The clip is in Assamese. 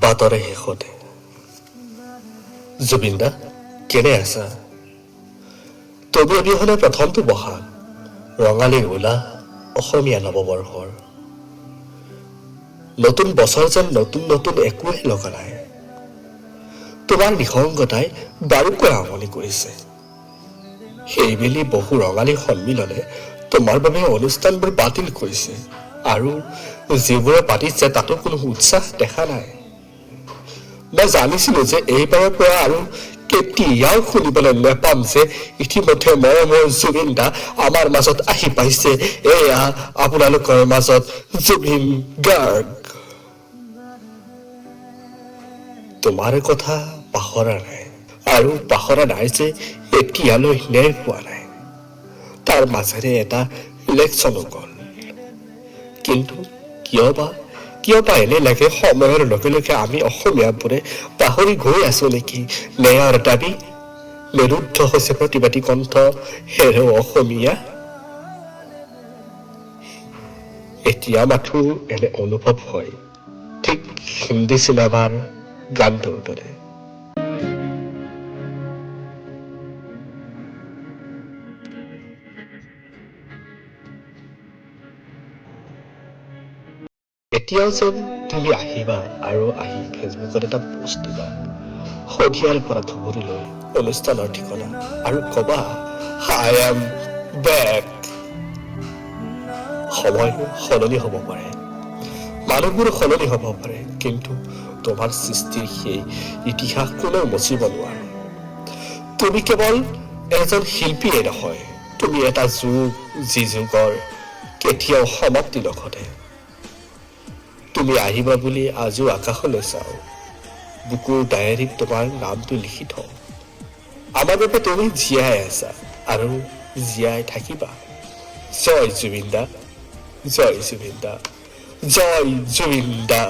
বাটৰে শেষতে জুবিনদা কেনে আছা? তবু অবিহনে প্ৰথমটো বহাগ ৰঙালীৰ উলাহ অসমীয়া নৱবৰ্ষৰ নতুন বছৰ যেন নতুন নতুন একোৱে লগা নাই। তোমাৰ নিসংগতাই বাৰুকৈ আমনি কৰিছে। সেইবেলি বহু ৰঙালী সন্মিলনে তোমাৰ বাবে অনুষ্ঠানবোৰ বাতিল কৰিছে আৰু যিবোৰে পাতিছে তাতো কোনো উৎসাহ দেখা নাই। মই জানিছিলো যে এইবাৰৰ পৰা আৰু কেতিয়াও শুনিবলৈ নেপাম যে ইতিমধ্যে মৰমৰ জুবিন দা আমাৰ মাজত আহি পাইছে। এয়া আপোনালোকৰ মাজত জুবিন গাৰ্গ। তোমাৰ কথা পাহৰা নাই আৰু পাহৰা নাই যে এতিয়ালৈ ন্যায় হোৱা নাই। তাৰ মাজেৰে এটা ইলেকশ্যনো গ'ল, কিন্তু কিয় বা এনে লাগে সময়ৰ লগে লগে আমি অসমীয়াবোৰে পাহৰি গৈ আছো নেকি ন্যায়ৰ দাবী। নিৰুদ্ধ হৈছে প্ৰতিবাদী কণ্ঠ, হেৰ অসমীয়া। এতিয়া মাথো এনে অনুভৱ হয় ঠিক হিন্দী চিনেমাৰ গানটোৰ দৰে। এতিয়াও যেন তুমি আহিবা আৰু আহি ফেচবুকত এটা পোষ্ট দিবা, সন্ধিয়াৰ পৰা ধুবুৰীলৈ অনুষ্ঠানৰ ঠিকনা, আৰু কবা I am back। সময় সলনি হ'ব পাৰে, মানুহবোৰ সলনি হ'ব পাৰে, কিন্তু তোমাৰ সৃষ্টিৰ সেই ইতিহাস কোনেও মচিব নোৱাৰে। তুমি কেৱল এজন শিল্পীয়ে নহয়, তুমি এটা যুগ, যি যুগৰ কেতিয়াও সমাপ্তি নঘটে। তুমি আহিবা বুলি আজিও আকাশলৈ চাওঁ, বুকুৰ ডায়েৰীত তোমাৰ নামটো লিখি থওঁ। আমাৰ বাবে তুমি জীয়াই আছা আৰু জীয়াই থাকিবা। জয় জুবিন দা, জয় জুবিন দা, জয় জুবিন দা।